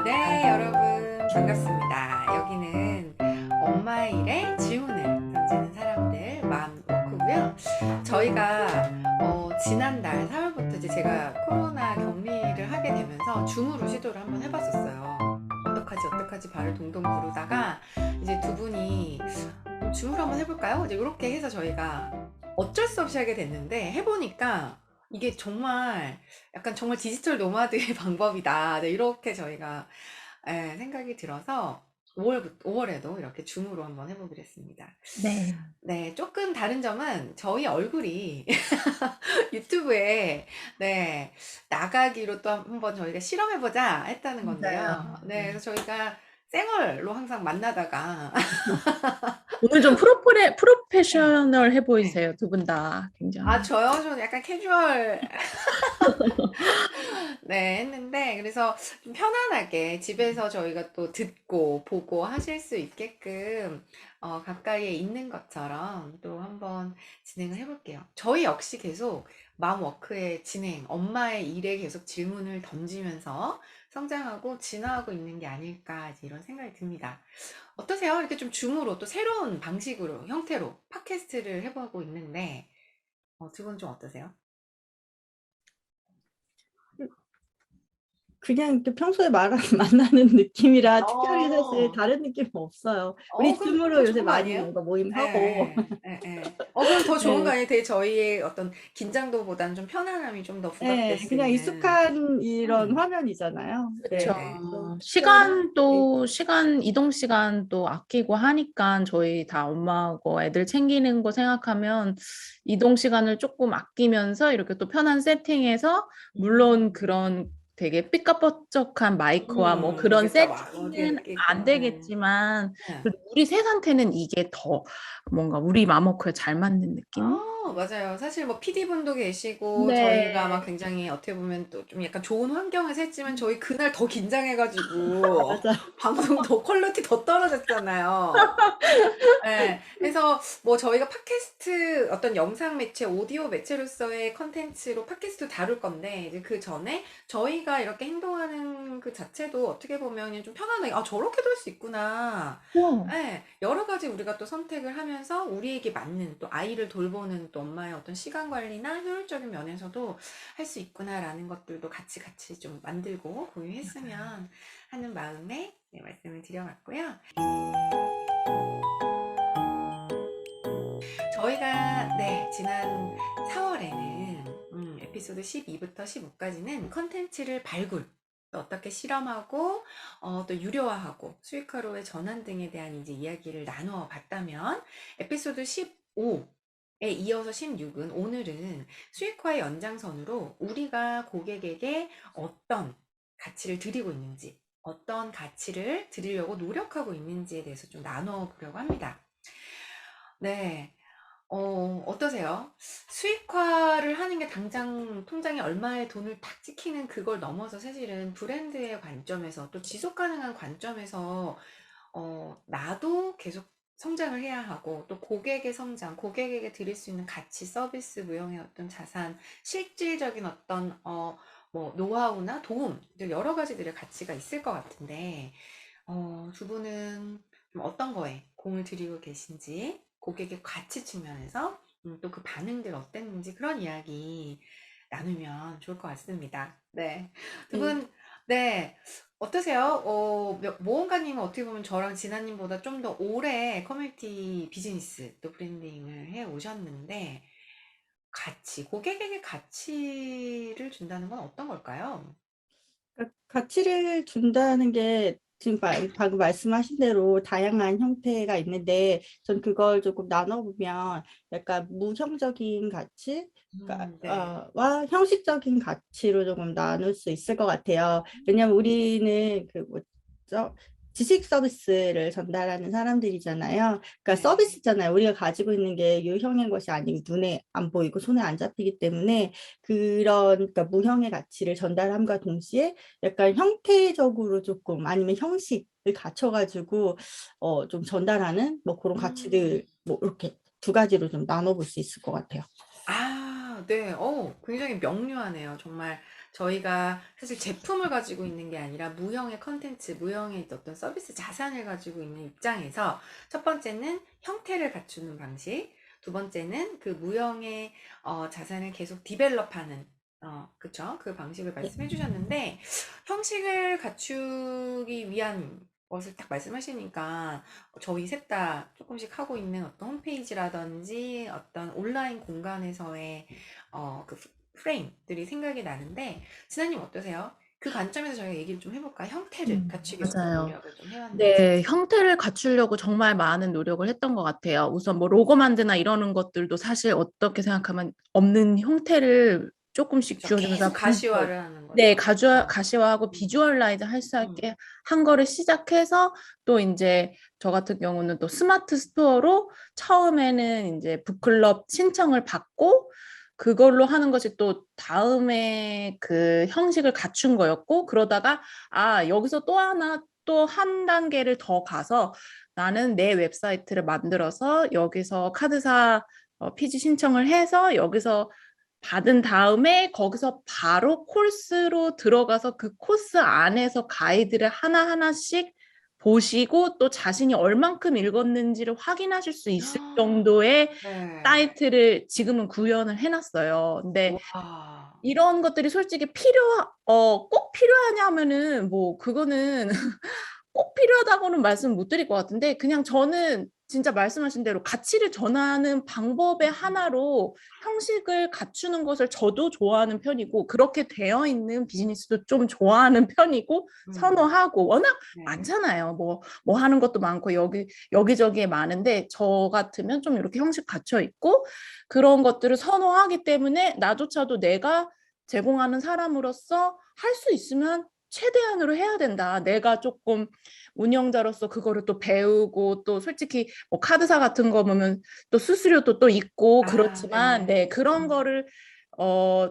네, 여러분 반갑습니다. 여기는 엄마의 일에 질문을 던지는 사람들 마음 워크고요. 저희가 지난달 3월부터 이제 제가 코로나 격리를 하게 되면서 줌으로 시도를 한번 해봤었어요. 어떡하지 발을 동동 구르다가 이제 두 분이 줌으로 한번 해볼까요? 이제 이렇게 해서 저희가 어쩔 수 없이 하게 됐는데 해보니까 이게 정말 약간 정말 디지털 노마드의 방법이다. 네, 이렇게 저희가 생각이 들어서 5월에도 이렇게 줌으로 한번 해보기로 했습니다. 네, 네, 조금 다른 점은 저희 얼굴이 유튜브에 네, 나가기로 또 한번 저희가 실험해보자 했다는 건데요. 맞아요. 네, 네. 그래서 저희가 생얼로 항상 만나다가 오늘 좀 네, 프로페셔널 해 네. 보이세요, 두 분 다 아, 굉장히. 저요? 저는 약간 캐주얼 네, 했는데, 그래서 좀 편안하게 집에서 저희가 또 듣고 보고 하실 수 있게끔, 가까이에 있는 것처럼 또 한번 진행을 해볼게요. 저희 역시 계속 맘워크의 진행, 엄마의 일에 계속 질문을 던지면서 성장하고 진화하고 있는 게 아닐까, 이제 이런 생각이 듭니다. 어떠세요? 이렇게 좀 줌으로 또 새로운 방식으로, 형태로 팟캐스트를 해보고 있는데, 두 분 좀 어떠세요? 그냥 이렇게 평소에 말하는 만나는 느낌이라 특별히 사실 어, 다른 느낌은 없어요. 우리 그럼 더 줌으로 요새 좋은 거 많이 아니에요? 뭔가 예, 모임하고. 예, 예, 예. 그럼 더 좋은 거 네, 아니에요? 되게 저희의 어떤 긴장도보다는 좀 편안함이 좀 더 부각될 네, 수 그냥 있는. 익숙한 이런 음, 화면이잖아요. 그쵸. 네, 또 특별히. 이동 시간도 아끼고 하니까 저희 다 엄마하고 애들 챙기는 거 생각하면 이동 시간을 조금 아끼면서 이렇게 또 편한 세팅에서 물론 음, 그런 되게 삐까뻔쩍한 마이크와 뭐 그런 그쵸. 막 세팅은 어디에 안 끼고, 되겠지만 예. 그래도 우리 셋한테는 이게 더 뭔가 우리 맘워크에 잘 맞는 느낌? 맞아요. 사실 뭐 PD분도 계시고, 저희가 막 네. 굉장히 어떻게 보면 또 좀 약간 좋은 환경에서 했지만, 저희 그날 더 긴장해가지고, 맞아. 방송 더 퀄리티 더 떨어졌잖아요. 네, 그래서 뭐 저희가 팟캐스트 어떤 영상 매체, 오디오 매체로서의 컨텐츠로 팟캐스트 다룰 건데, 이제 그 전에 저희가 이렇게 행동하는 그 자체도 어떻게 보면 좀 편안하게, 아, 저렇게도 할 수 있구나. 어, 네, 여러 가지 우리가 또 선택을 하면서 우리에게 맞는 또 아이를 돌보는 또 엄마의 어떤 시간 관리나 효율적인 면에서도 할 수 있구나라는 것들도 같이 좀 만들고 공유했으면 하는 마음에 네, 말씀을 드려봤고요. 저희가 네 지난 4월에는 에피소드 12부터 15까지는 컨텐츠를 발굴 또 어떻게 실험하고 또 유료화하고 수익화로의 전환 등에 대한 이제 이야기를 나누어 봤다면 에피소드 15에 이어서 16은 오늘은 수익화의 연장선으로 우리가 고객에게 어떤 가치를 드리고 있는지 어떤 가치를 드리려고 노력하고 있는지에 대해서 좀 나눠 보려고 합니다. 네. 어떠세요? 수익화를 하는 게 당장 통장에 얼마의 돈을 탁 찍히는 그걸 넘어서 사실은 브랜드의 관점에서 또 지속 가능한 관점에서 나도 계속 성장을 해야 하고 또 고객의 성장, 고객에게 드릴 수 있는 가치, 서비스, 무형의 어떤 자산, 실질적인 어떤 뭐 노하우나 도움, 여러 가지들의 가치가 있을 것 같은데 두 분은 좀 어떤 거에 공을 들이고 계신지, 고객의 가치 측면에서 또 그 반응들 어땠는지 그런 이야기 나누면 좋을 것 같습니다. 네. 두 네. 분, 네. 어떠세요? 모험가님은 어떻게 보면 저랑 진아님보다 좀 더 오래 커뮤니티 비즈니스 또 브랜딩을 해 오셨는데, 고객에게 가치를 준다는 건 어떤 걸까요? 그러니까 가치를 준다는 게 지금 방금 말씀하신 대로 다양한 형태가 있는데 전 그걸 조금 나눠보면 약간 무형적인 가치 네. 와 형식적인 가치로 조금 나눌 수 있을 것 같아요. 왜냐면 우리는 그 뭐죠? 지식 서비스를 전달하는 사람들이잖아요. 그러니까 네. 서비스잖아요. 우리가 가지고 있는 게 유형인 것이 아니고 눈에 안 보이고 손에 안 잡히기 때문에 그런 그러니까 무형의 가치를 전달함과 동시에 약간 형태적으로 조금 아니면 형식을 갖춰가지고 좀 전달하는 뭐 그런 음. 가치들 뭐 이렇게 두 가지로 좀 나눠볼 수 있을 것 같아요. 네. 굉장히 명료하네요. 정말 저희가 사실 제품을 가지고 있는 게 아니라 무형의 컨텐츠, 무형의 어떤 서비스 자산을 가지고 있는 입장에서 첫 번째는 형태를 갖추는 방식, 두 번째는 그 무형의 자산을 계속 디벨롭하는 그쵸? 그 방식을 네. 말씀해 주셨는데 형식을 갖추기 위한 것을 딱 말씀하시니까 저희 셋 다 조금씩 하고 있는 어떤 홈페이지라든지 어떤 온라인 공간에서의 그 프레임들이 생각이 나는데 진아님 어떠세요? 그 관점에서 저희가 얘기를 좀 해볼까요? 형태를 갖추기 위해서 어떤 맞아요. 노력을 좀 해왔는지. 네, 형태를 갖추려고 정말 많은 노력을 했던 것 같아요. 우선 뭐 로고 만드나 이러는 것들도 사실 어떻게 생각하면 없는 형태를 조금씩 그쵸? 지어주면서 계속 가시화를 하는 네, 거죠. 가시화하고 음, 비주얼라이즈 할 수 음. 있게 한 거를 시작해서 또 이제 저 같은 경우는 또 스마트 스토어로 처음에는 이제 북클럽 신청을 받고 그걸로 하는 것이 또 다음에 그 형식을 갖춘 거였고 그러다가 여기서 또 하나 또 한 단계를 더 가서 나는 내 웹사이트를 만들어서 여기서 카드사 피지 신청을 해서 여기서 받은 다음에 거기서 바로 코스로 들어가서 그 코스 안에서 가이드를 하나하나씩 보시고 또 자신이 얼만큼 읽었는지를 확인하실 수 있을 정도의 네. 사이트를 지금은 구현을 해놨어요. 근데 와. 이런 것들이 솔직히 꼭 필요하냐면은 뭐 그거는 꼭 필요하다고는 말씀 못 드릴 것 같은데 그냥 저는 진짜 말씀하신 대로 가치를 전하는 방법의 하나로 형식을 갖추는 것을 저도 좋아하는 편이고 그렇게 되어 있는 비즈니스도 좀 좋아하는 편이고 음, 선호하고 워낙 네. 많잖아요. 뭐 하는 것도 많고 여기저기에 많은데 저 같으면 좀 이렇게 형식 갖춰 있고 그런 것들을 선호하기 때문에 나조차도 내가 제공하는 사람으로서 할 수 있으면 최대한으로 해야 된다. 내가 조금 운영자로서 그거를 또 배우고 또 솔직히 뭐 카드사 같은 거 보면 또 수수료도 또 있고 그렇지만 네. 네, 그런 거를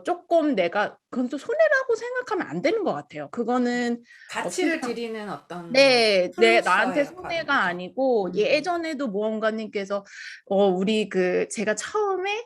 조금 내가 그건 또 손해라고 생각하면 안 되는 것 같아요. 그거는 가치를 드리는 어떤 네, 나한테 툴로서의 역할인 손해가 거죠. 아니고 음, 예전에도 모험가님께서 우리 제가 처음에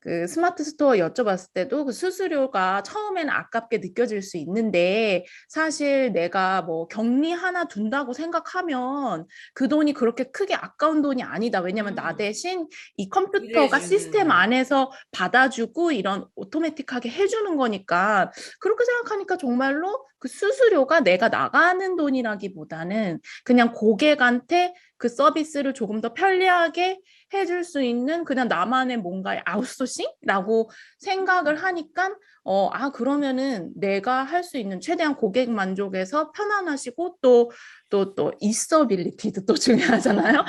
그 스마트 스토어 여쭤봤을 때도 그 수수료가 처음에는 아깝게 느껴질 수 있는데 사실 내가 뭐 격리 하나 둔다고 생각하면 그 돈이 그렇게 크게 아까운 돈이 아니다. 왜냐면 나 음, 대신 이 일을 컴퓨터가 시스템 해주는, 안에서 받아주고 이런 오토매틱하게 해주는 거니까 그렇게 생각하니까 정말로 그 수수료가 내가 나가는 돈이라기보다는 그냥 고객한테 그 서비스를 조금 더 편리하게 해줄 수 있는 그냥 나만의 뭔가의 아웃소싱이라고 생각을 하니까 그러면은 내가 할 수 있는 최대한 고객 만족에서 편안하시고 또 있어빌리티도 또 중요하잖아요.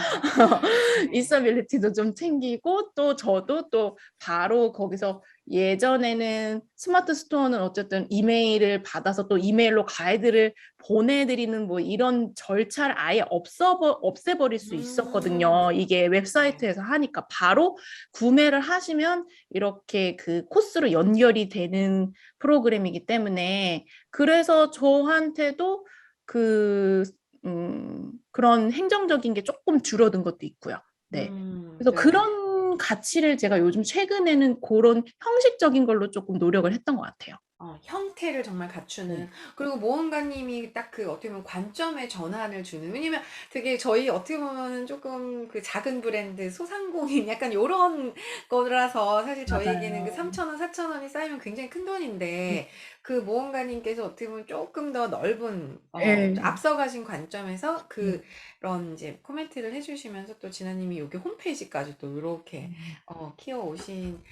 네. 있어빌리티도 좀 챙기고 또 저도 또 바로 거기서 예전에는 스마트 스토어는 어쨌든 이메일을 받아서 또 이메일로 가이드를 보내드리는 뭐 이런 절차를 아예 없애버릴 수 있었거든요. 이게 네. 웹사이트에서 하니까 바로 구매를 하시면 이렇게 그 코스로 연결이 되는 프로그램이기 때문에 그래서 저한테도 그, 그런 행정적인 게 조금 줄어든 것도 있고요. 네. 그래서 네. 그런 가치를 제가 요즘 최근에는 그런 형식적인 걸로 조금 노력을 했던 것 같아요. 형태를 정말 갖추는 네. 그리고 모험가님이 딱 그 어떻게 보면 관점의 전환을 주는 왜냐면 되게 저희 어떻게 보면 조금 그 작은 브랜드 소상공인 약간 요런 거라서 사실 저희에게는 그 맞아요. 3,000원, 4,000원이 쌓이면 굉장히 큰 네. 돈인데 그 모험가님께서 어떻게 보면 조금 더 넓은 네. 앞서가신 관점에서 네. 그런 이제 코멘트를 해주시면서 또 진아님이 여기 홈페이지까지 또 이렇게 키워 오신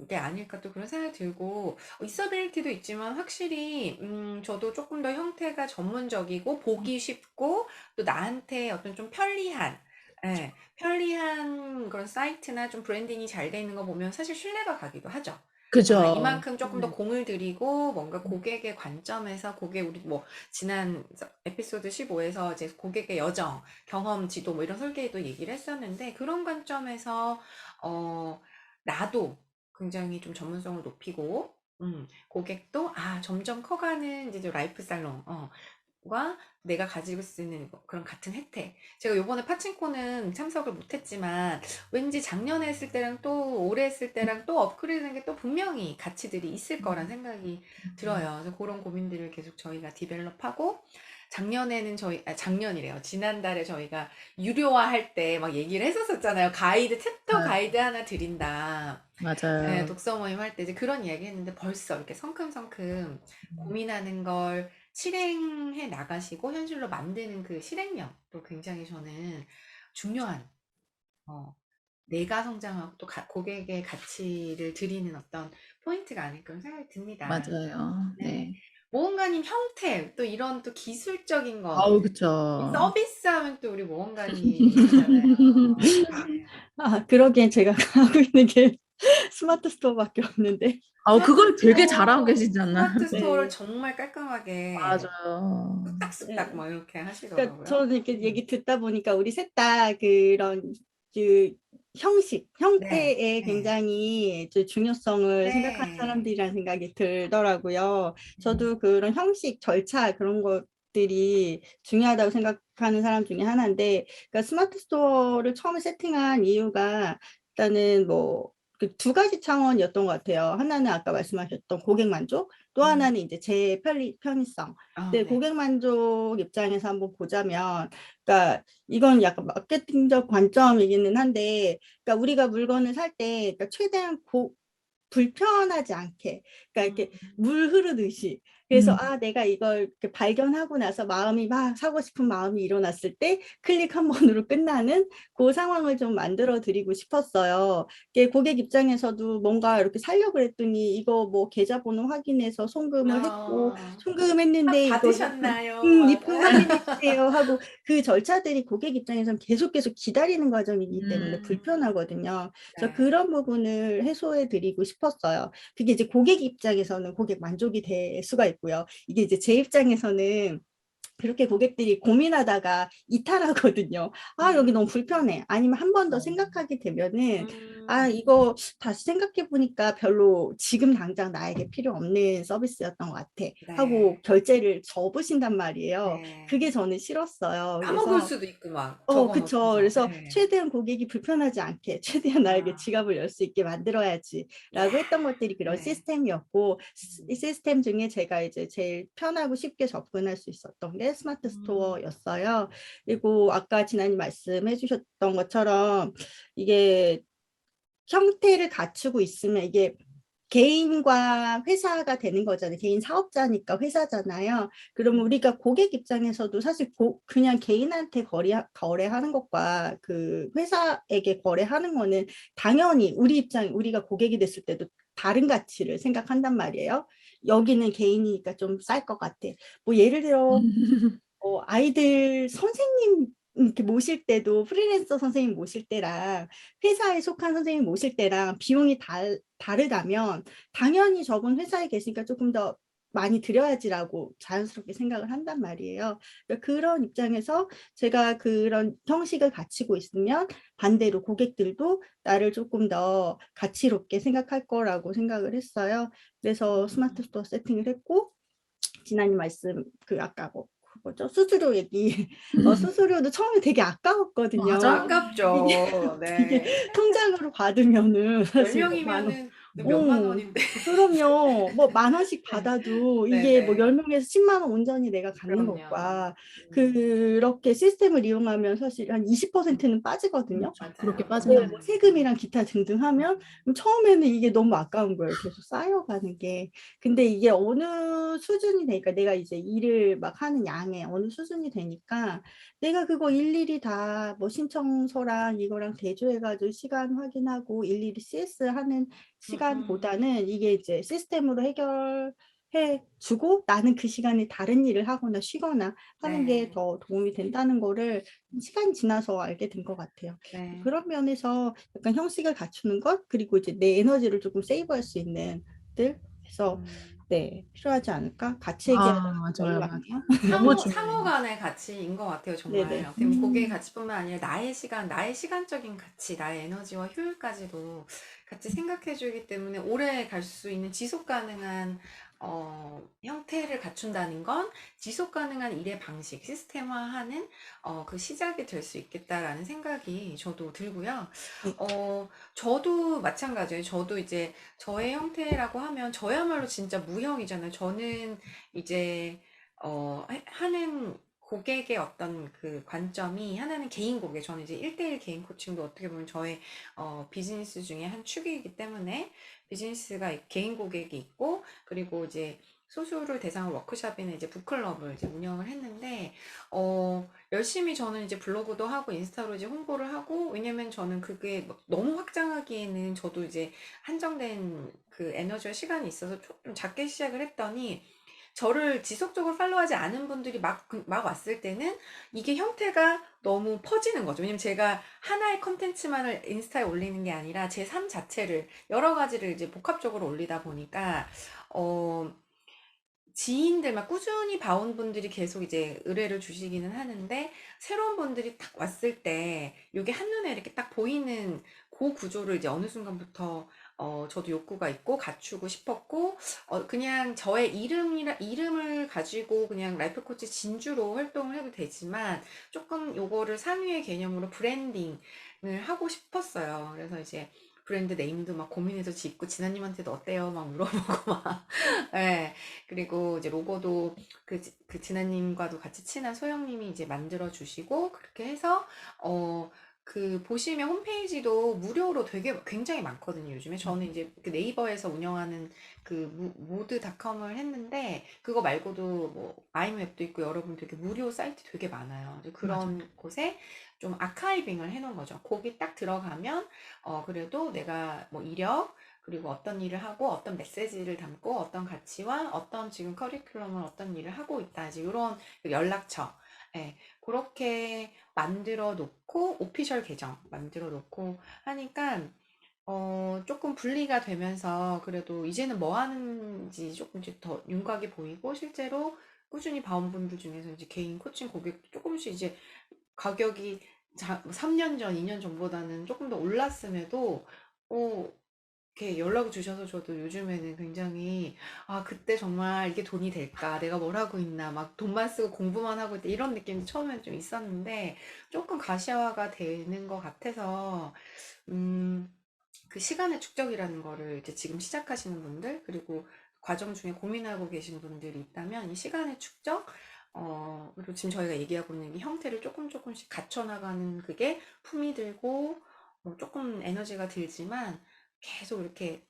게 아닐까 또 그런 생각이 들고 있어빌리티도 있지만 확실히 저도 조금 더 형태가 전문적이고 보기 쉽고 또 나한테 어떤 좀 편리한 편리한 그런 사이트나 좀 브랜딩이 잘 돼 있는 거 보면 사실 신뢰가 가기도 하죠. 그죠. 이만큼 조금 더 네. 공을 들이고 뭔가 고객의 관점에서 우리 뭐 지난 에피소드 15에서 이제 고객의 여정, 경험 지도 뭐 이런 설계도 얘기를 했었는데 그런 관점에서 어, 나도 굉장히 좀 전문성을 높이고 고객도 점점 커가는 이제 좀 라이프 살롱 내가 가지고 쓰는 그런 같은 혜택. 제가 요번에 파친코는 참석을 못했지만 왠지 작년에 했을 때랑 또 올해 했을 때랑 또 업그레이드된 게 또 분명히 가치들이 있을 거란 생각이 들어요. 그래서 그런 고민들을 계속 저희가 디벨롭하고 작년에는 작년이래요. 지난달에 저희가 유료화할 때 막 얘기를 했었었잖아요. 챕터 네, 가이드 하나 드린다. 네, 맞아요. 독서 모임 할 때 이제 그런 이야기 했는데 벌써 이렇게 성큼성큼 고민하는 걸 실행해 나가시고 현실로 만드는 그 실행력도 굉장히 저는 중요한, 어, 내가 성장하고 또 고객의 가치를 드리는 어떤 포인트가 아닐까 그런 생각이 듭니다. 맞아요. 네. 네. 모험가님 형태, 또 이런 또 기술적인 거, 아우, 이 그쵸. 서비스 하면 또 우리 모험가님이시잖아요. 네. 그러기엔 제가 하고 있는 게 스마트 스토어밖에 없는데. 아우, 그걸 되게 잘하고 계시잖아. 스마트 스토어를 네. 정말 깔끔하게 맞아요. 뚝딱뚝딱 네. 뭐 이렇게 그러니까 하시더라고요. 저는 이렇게 얘기 듣다 보니까 우리 셋 다 그런 그 네, 형태에 네, 굉장히 이제 중요성을 생각하는 네. 사람들이라는 생각이 들더라고요. 저도 그런 형식, 절차 그런 것들이 중요하다고 생각하는 사람 중에 하나인데, 그러니까 스마트 스토어를 처음에 세팅한 이유가 일단은 뭐 그 두 가지 차원이었던 것 같아요. 하나는 아까 말씀하셨던 고객 만족, 또 하나는 이제 제 편의성. 근데 네. 고객 만족 입장에서 한번 보자면, 그러니까 이건 약간 마케팅적 관점이기는 한데, 그러니까 우리가 물건을 살 때, 그러니까 최대한 불편하지 않게, 그러니까 이렇게 물 흐르듯이. 그래서 내가 이걸 이렇게 발견하고 나서 마음이 막 사고 싶은 마음이 일어났을 때 클릭 한 번으로 끝나는 그 상황을 좀 만들어 드리고 싶었어요. 이게 고객 입장에서도 뭔가 이렇게 살려고 그랬더니 이거 뭐 계좌번호 확인해서 송금을 했고, 딱 송금했는데 이거 받으셨나요? 입금 확인해 주세요 하고, 그 절차들이 고객 입장에서는 계속 계속 기다리는 과정이기 때문에 불편하거든요. 그래서 네. 그런 부분을 해소해 드리고 싶었어요. 그게 이제 고객 입장에서는 고객 만족이 될 수가 있고요. 이게 이제 제 입장에서는 그렇게 고객들이 고민하다가 이탈하거든요. 여기 너무 불편해. 아니면 한 번 더 생각하게 되면은, 이거 다시 생각해 보니까 별로 지금 당장 나에게 필요 없는 서비스였던 것 같아. 하고 네. 결제를 접으신단 말이에요. 네. 그게 저는 싫었어요. 까먹을 그래서 수도 있고 막 그쵸. 적어놓고서. 그래서 네. 최대한 고객이 불편하지 않게, 최대한 나에게 아, 지갑을 열 수 있게 이야, 만들어야지라고 했던 것들이 그런 네. 시스템이었고, 이 시스템 중에 제가 이제 제일 편하고 쉽게 접근할 수 있었던 게 스마트 스토어였어요. 그리고 아까 지난이 말씀해 주셨던 것처럼 이게 형태를 갖추고 있으면 이게 개인과 회사가 되는 거잖아요. 개인 사업자니까 회사잖아요. 그러면 우리가 고객 입장에서도 사실 그냥 개인한테 거래하는 것과 그 회사에게 거래하는 거는 당연히 우리가 고객이 됐을 때도 다른 가치를 생각한단 말이에요. 여기는 개인이니까 좀 쌀 것 같아. 뭐 예를 들어 아이들 선생님 이렇게 모실 때도 프리랜서 선생님 모실 때랑 회사에 속한 선생님 모실 때랑 비용이 다르다면 당연히 저분 회사에 계시니까 조금 더 많이 드려야지라고 자연스럽게 생각을 한단 말이에요. 그러니까 그런 입장에서 제가 그런 형식을 갖추고 있으면 반대로 고객들도 나를 조금 더 가치롭게 생각할 거라고 생각을 했어요. 그래서 스마트 스토어 세팅을 했고, 지난이 말씀 아까 뭐죠? 수수료 얘기. 수수료도 처음에 되게 아까웠거든요. 맞아요. 이게 아깝죠. 이게 네. 통장으로 받으면은 열 사실 뭐 만 원. 명이면은 몇만 원인데. 그럼요. 뭐 만 원씩 네. 받아도 이게 뭐 네네. 10명에서 10만 원 온전히 내가 갖는 그럼요. 것과 그렇게 시스템을 이용하면 사실 한 20%는 빠지거든요. 그렇죠. 그렇게 맞아요. 네, 뭐 빠진다는. 세금이랑 기타 등등 하면 처음에는 이게 너무 아까운 거예요. 계속 쌓여가는 게. 근데 이게 어느 수준이 되니까 내가 이제 일을 막 하는 양에 어느 수준이 되니까 내가 그거 일일이 다 뭐 신청서랑 이거랑 대조해가지고 시간 확인하고 일일이 CS 하는 시간보다는 이게 이제 시스템으로 해결해 주고 나는 그 시간에 다른 일을 하거나 쉬거나 하는 게 네. 더 도움이 된다는 거를 시간이 지나서 알게 된 것 같아요. 네. 그런 면에서 약간 형식을 갖추는 것, 그리고 이제 내 에너지를 조금 세이브할 수 있는 들 해서 네, 필요하지 않을까? 같이 얘기하다가 너무 맞아요, 맞아요. 많네요. 너무 상호 중요해요. 간의 가치인 것 같아요, 정말. 네네. 어떻게 보면 고객의 가치뿐만 아니라 나의 시간, 나의 시간적인 가치, 나의 에너지와 효율까지도 같이 생각해 주기 때문에 오래 갈 수 있는 지속 가능한 형태를 갖춘다는 건 지속 가능한 일의 방식, 시스템화하는 그 시작이 될 수 있겠다라는 생각이 저도 들고요. 네. 저도 마찬가지예요. 저도 이제 저의 형태라고 하면 저야말로 진짜 무형이잖아요. 저는 이제 하는 고객의 어떤 그 관점이 하나는 개인 고객, 저는 이제 1대1 개인 코칭도 어떻게 보면 저의 비즈니스 중에 한 축이기 때문에 비즈니스가 개인 고객이 있고, 그리고 이제 소수를 대상으로 워크숍이나 이제 북클럽을 이제 운영을 했는데, 열심히 저는 이제 블로그도 하고 인스타로 이제 홍보를 하고, 왜냐면 저는 그게 막 너무 확장하기에는 저도 이제 한정된 그 에너지와 시간이 있어서 좀 작게 시작을 했더니, 저를 지속적으로 팔로우하지 않은 분들이 막 왔을 때는 이게 형태가 너무 퍼지는 거죠. 왜냐면 제가 하나의 컨텐츠만을 인스타에 올리는 게 아니라 제 삶 자체를 여러 가지를 이제 복합적으로 올리다 보니까 지인들 막 꾸준히 봐온 분들이 계속 이제 의뢰를 주시기는 하는데, 새로운 분들이 딱 왔을 때 요게 한눈에 이렇게 딱 보이는 그 구조를 이제 어느 순간부터 저도 욕구가 있고 갖추고 싶었고, 그냥 저의 이름을 가지고 그냥 라이프 코치 진주로 활동을 해도 되지만 조금 요거를 상위의 개념으로 브랜딩을 하고 싶었어요. 그래서 이제 브랜드 네임도 막 고민해서 짓고, 진아님한테도 어때요? 막 물어보고 막. 예. 그리고 이제 로고도 그 진아님과도 같이 친한 소영님이 이제 만들어 주시고, 그렇게 해서 그 보시면 홈페이지도 무료로 되게 굉장히 많거든요. 요즘에 저는 이제 그 네이버에서 운영하는 그 모드닷컴을 했는데, 그거 말고도 뭐 아이웹도 있고 여러분 되게 무료 사이트 되게 많아요. 이제 맞아요. 그런 곳에 좀 아카이빙을 해놓은 거죠. 거기 딱 들어가면 그래도 내가 뭐 이력, 그리고 어떤 일을 하고 어떤 메시지를 담고 어떤 가치와 어떤 지금 커리큘럼을 어떤 일을 하고 있다, 이제 이런 연락처, 예, 그렇게 만들어 놓고 오피셜 계정 만들어 놓고 하니까 조금 분리가 되면서 그래도 이제는 뭐 하는지 조금씩 더 윤곽이 보이고, 실제로 꾸준히 봐온 분들 중에서 이제 개인 코칭 고객도 조금씩 이제 가격이 3년 전, 2년 전보다는 조금 더 올랐음에도 어, 이렇게 연락을 주셔서 저도 요즘에는 굉장히, 아, 그때 정말 이게 돈이 될까? 내가 뭘 하고 있나? 막 돈만 쓰고 공부만 하고 있다, 이런 느낌이 처음엔 좀 있었는데, 조금 가시화가 되는 것 같아서, 음, 그 시간의 축적이라는 거를 이제 지금 시작하시는 분들, 그리고 과정 중에 고민하고 계신 분들이 있다면, 이 시간의 축적, 그리고 지금 저희가 얘기하고 있는 이 형태를 조금씩 갖춰나가는, 그게 품이 들고, 조금 에너지가 들지만, 계속 이렇게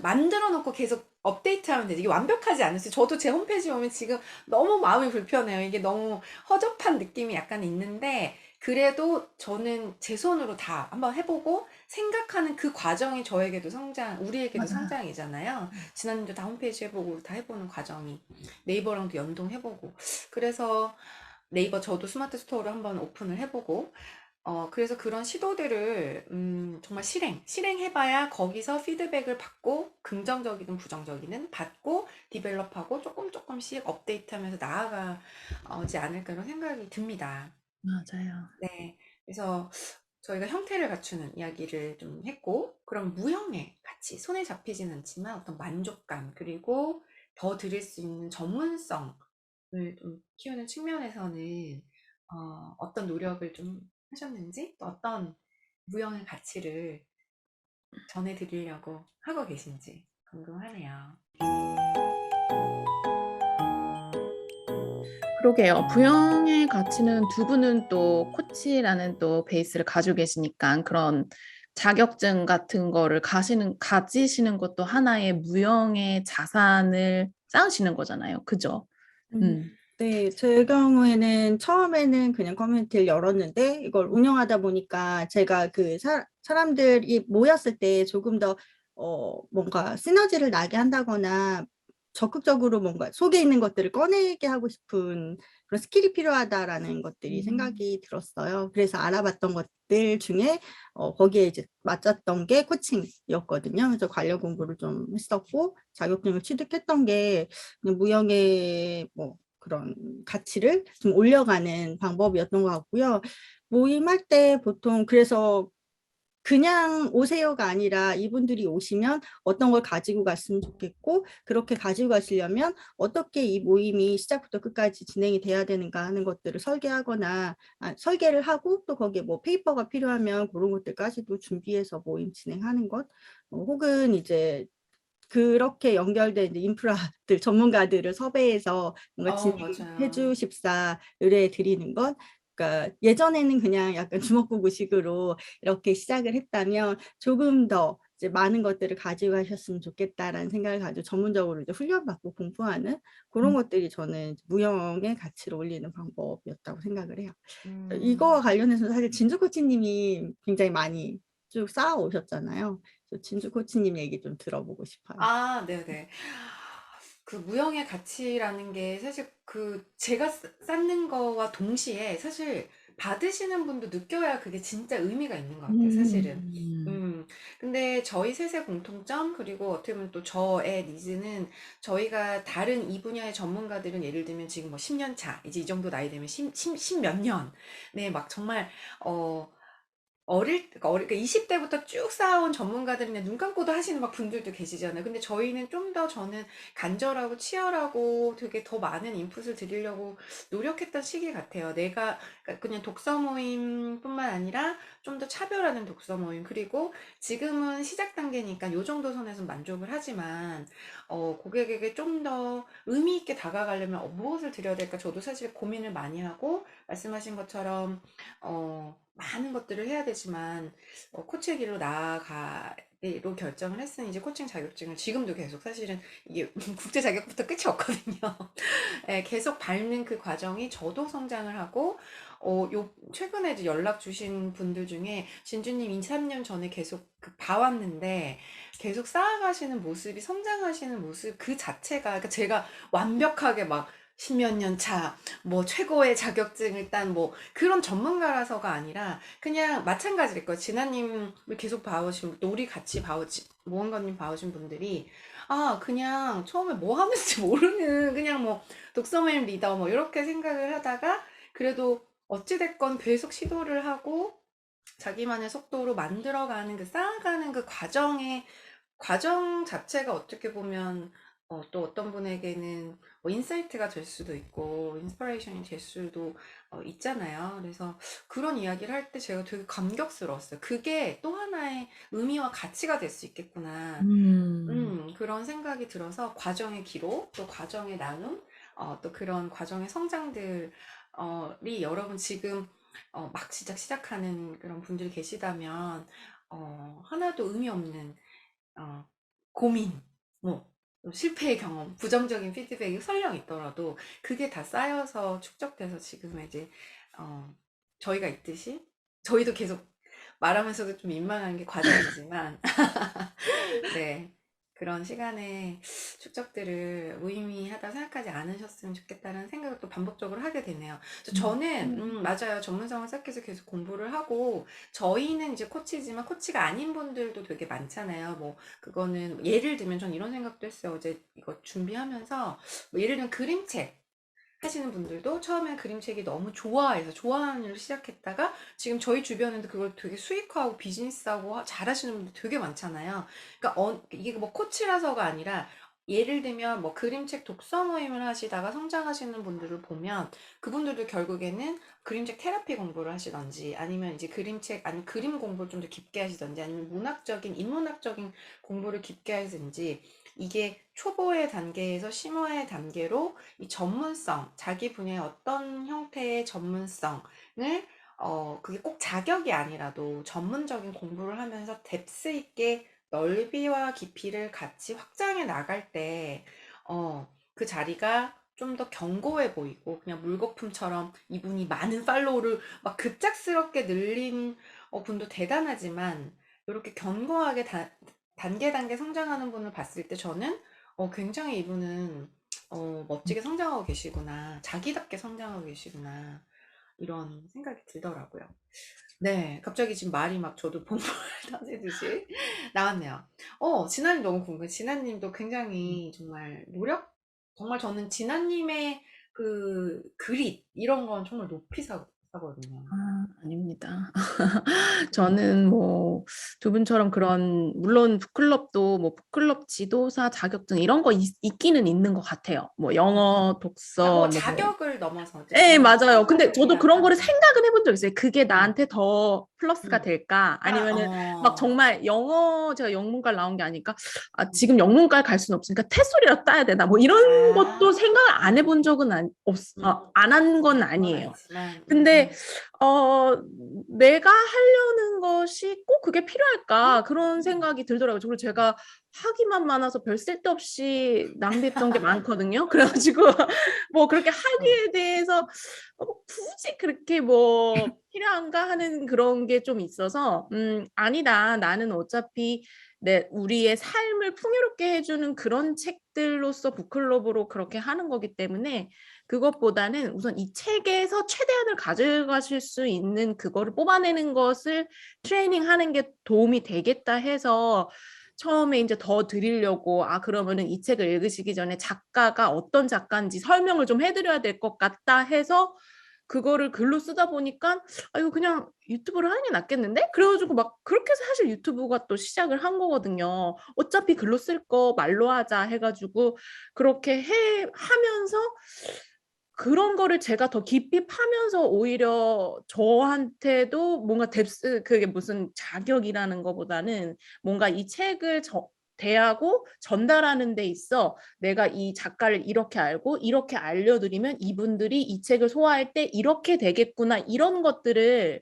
만들어 놓고 계속 업데이트하면 되지. 이게 완벽하지 않으세요? 저도 제 홈페이지 보면 지금 너무 마음이 불편해요. 이게 너무 허접한 느낌이 약간 있는데, 그래도 저는 제 손으로 다 한번 해보고 생각하는 그 과정이 저에게도 성장, 우리에게도 맞아요. 성장이잖아요. 지난주도 다 홈페이지 해보고 다 해보는 과정이, 네이버랑도 연동해보고, 그래서 네이버 저도 스마트 스토어를 한번 오픈을 해보고, 그래서 그런 시도들을 정말 실행해봐야 거기서 피드백을 받고, 긍정적이든 부정적이든 받고, 디벨롭하고 조금씩 업데이트하면서 나아가지 않을까, 이런 생각이 듭니다. 맞아요. 네. 그래서 저희가 형태를 갖추는 이야기를 좀 했고, 그럼 무형의 가치, 손에 잡히진 않지만 어떤 만족감, 그리고 더 드릴 수 있는 전문성을 좀 키우는 측면에서는 어떤 노력을 좀 하셨는지, 또 어떤 무형의 가치를 전해드리려고 하고 계신지 궁금하네요. 그러게요. 부영의 가치는 두 분은 또 코치라는 또 베이스를 가지고 계시니까 그런 자격증 같은 거를 가지시는 것도 하나의 무형의 자산을 쌓으시는 거잖아요. 그죠? 음. 네, 제 경우에는 처음에는 그냥 커뮤니티를 열었는데 이걸 운영하다 보니까 제가 그 사람들이 모였을 때 조금 더 뭔가 시너지를 나게 한다거나 적극적으로 뭔가 속에 있는 것들을 꺼내게 하고 싶은 그런 스킬이 필요하다라는 것들이 생각이 들었어요. 그래서 알아봤던 것들 중에 거기에 이제 맞았던 게 코칭이었거든요. 그래서 관련 공부를 좀 했었고, 자격증을 취득했던 게 그냥 무형의 뭐 그런 가치를 좀 올려가는 방법이었던 것 같고요. 모임할 때 보통 그래서 그냥 오세요가 아니라 이분들이 오시면 어떤 걸 가지고 갔으면 좋겠고, 그렇게 가지고 가시려면 어떻게 이 모임이 시작부터 끝까지 진행이 돼야 되는가 하는 것들을 설계하거나, 설계를 하고 또 거기에 뭐 페이퍼가 필요하면 그런 것들까지도 준비해서 모임 진행하는 것, 혹은 이제 그렇게 연결된 이제 인프라들 전문가들을 섭외해서 뭔가 진행해 맞아요. 주십사 의뢰 드리는 것. 그러니까 예전에는 그냥 약간 주먹구구식으로 이렇게 시작을 했다면 조금 더 이제 많은 것들을 가지고 가셨으면 좋겠다라는 생각을 가지고 전문적으로 이제 훈련받고 공부하는 그런 것들이 저는 무형의 가치를 올리는 방법이었다고 생각을 해요. 이거와 음. 관련해서 사실 진주 코치님이 굉장히 많이 쭉 쌓아 오셨잖아요. 진주 코치님 얘기 좀 들어보고 싶어요. 네네. 그 무형의 가치라는 게 사실 제가 쌓는 거와 동시에 사실 받으시는 분도 느껴야 그게 진짜 의미가 있는 것 같아요, 사실은. 음. 근데 저희 셋의 공통점, 그리고 어떻게 보면 또 저의 니즈는 저희가 다른 이 분야의 전문가들은 예를 들면 지금 뭐 10년 차, 이제 이 정도 나이 되면 10 몇 년, 네, 막 정말, 어, 그러니까 20대부터 쭉 쌓아온 전문가들이 그냥 눈 감고도 하시는 막 분들도 계시잖아요. 근데 저희는 좀 더 저는 간절하고 치열하고 되게 더 많은 인풋을 드리려고 노력했던 시기 같아요. 그러니까 그냥 독서 모임뿐만 아니라 좀 더 차별화된 독서 모임. 그리고 지금은 시작 단계니까 요 정도 선에서 만족을 하지만, 고객에게 좀 더 의미 있게 다가가려면 무엇을 드려야 될까 저도 사실 고민을 많이 하고, 말씀하신 것처럼 많은 것들을 해야 되지만, 코치의 길로 나아가기로 결정을 했으니 이제 코칭 자격증을 지금도 계속 사실은 이게 국제 자격부터 끝이 없거든요. 예, 계속 밟는 그 과정이 저도 성장을 하고, 최근에 이제 연락 주신 분들 중에 진주님 2, 3년 전에 계속 봐왔는데, 계속 쌓아가시는 모습이, 성장하시는 모습 그 자체가, 그러니까 제가 완벽하게 막 십몇 년 차, 뭐 최고의 자격증을 딴 뭐 그런 전문가라서가 아니라 그냥 마찬가지일 거예요. 진아님을 계속 봐오신, 또 우리 같이 모험가님 봐오신 분들이 그냥 처음에 뭐 하는지 모르는 그냥 뭐 독서모임 리더 뭐 이렇게 생각을 하다가 그래도 어찌됐건 계속 시도를 하고 자기만의 속도로 만들어가는 쌓아가는 그 과정 자체가 어떻게 보면 또 어떤 분에게는 뭐 인사이트가 될 수도 있고 인스퍼레이션이 될 수도 있잖아요. 그래서 그런 이야기를 할 때 제가 되게 감격스러웠어요. 그게 또 하나의 의미와 가치가 될 수 있겠구나. 그런 생각이 들어서 과정의 기록, 또 과정의 나눔, 또 그런 과정의 성장들이 여러분 지금 막 시작하는 그런 분들이 계시다면 하나도 의미 없는 어, 고민, 뭐 실패의 경험, 부정적인 피드백이 설령 있더라도 그게 다 쌓여서 축적돼서 지금 이제 어, 저희가 있듯이 저희도 계속 말하면서도 좀 민망한 게 과정이지만 네. 그런 시간에 축적들을 무의미하다 생각하지 않으셨으면 좋겠다는 생각을 또 반복적으로 하게 되네요. 그래서 저는, 맞아요. 전문성을 쌓기 위해서 계속 공부를 하고, 저희는 이제 코치지만 코치가 아닌 분들도 되게 많잖아요. 뭐, 그거는, 예를 들면 전 이런 생각도 했어요. 어제 이거 준비하면서, 뭐 예를 들면 그림책. 하시는 분들도 처음엔 그림책이 너무 좋아해서 좋아하는 일을 시작했다가 지금 저희 주변에도 그걸 되게 수익화하고 비즈니스하고 잘하시는 분들 되게 많잖아요. 그러니까 이게 뭐 코치라서가 아니라 예를 들면 뭐 그림책 독서 모임을 하시다가 성장하시는 분들을 보면 그분들도 결국에는 그림책 테라피 공부를 하시던지 아니면 이제 아니 그림 공부를 좀 더 깊게 하시던지 아니면 인문학적인 공부를 깊게 하시든지 이게 초보의 단계에서 심화의 단계로 이 전문성, 자기 분야의 어떤 형태의 전문성을 그게 꼭 자격이 아니라도 전문적인 공부를 하면서 뎁스 있게 넓이와 깊이를 같이 확장해 나갈 때, 그 자리가 좀 더 견고해 보이고, 그냥 물거품처럼 이분이 많은 팔로우를 막 급작스럽게 늘린 분도 대단하지만, 이렇게 견고하게 단계 성장하는 분을 봤을 때 저는 굉장히 이분은 멋지게 성장하고 계시구나. 자기답게 성장하고 계시구나. 이런 생각이 들더라고요. 네, 갑자기 지금 말이 막 저도 본물 터지듯이 나왔네요. 진아님 너무 궁금해. 진아님도 굉장히 정말 정말 저는 진아님의 그 그릿, 이런 건 정말 높이 사거든요. 아닙니다. 저는 뭐 두 분처럼 그런 물론 북클럽도 뭐 북클럽 지도사 자격증 이런 거 있기는 있는 것 같아요. 뭐 영어, 그러니까 뭐 독서, 뭐 자격을 넘어서 예, 어쨌든 맞아요. 근데 저도 그런 거를 생각이라면. 생각은 해본 적 있어요. 그게 음, 나한테 더 플러스가 음. 될까? 아니면은 막 어, 정말 영어 제가 영문과를 나온 게 아니까 아, 음. 지금 영문과를 갈 수는 없으니까 테솔이라도 따야 되나? 뭐 이런 것도 아, 생각을 안 해본 적은 안 한 건 그건 아니에요. 아니지만, 근데 내가 하려는 것이 꼭 그게 필요할까? 그런 생각이 들더라고요. 그리고 제가 하기만 많아서 별 쓸데없이 낭비했던 게 많거든요. 그래가지고 뭐 그렇게 음. 하기에 대해서 굳이 그렇게 뭐 필요한가 하는 그런 게 좀 있어서 아니다. 나는 어차피 우리의 삶을 풍요롭게 해주는 그런 책들로서 북클럽으로 그렇게 하는 거기 때문에 그것보다는 우선 이 책에서 최대한을 가져가실 수 있는 그거를 뽑아내는 것을 트레이닝하는 게 도움이 되겠다 해서 처음에 이제 더 드리려고 그러면은 이 책을 읽으시기 전에 작가가 어떤 작가인지 설명을 좀 해드려야 될 것 같다 해서 그거를 글로 쓰다 보니까 이거 그냥 유튜브를 하는 게 낫겠는데? 그래가지고 막 그렇게 해서 사실 유튜브가 또 시작을 한 거거든요. 어차피 글로 쓸 거 말로 하자 해가지고 그렇게 하면서 그런 거를 제가 더 깊이 파면서 오히려 저한테도 뭔가 그게 무슨 자격이라는 거보다는 뭔가 이 책을 대하고 전달하는 데 있어 내가 이 작가를 이렇게 알고 이렇게 알려드리면 이분들이 이 책을 소화할 때 이렇게 되겠구나 이런 것들을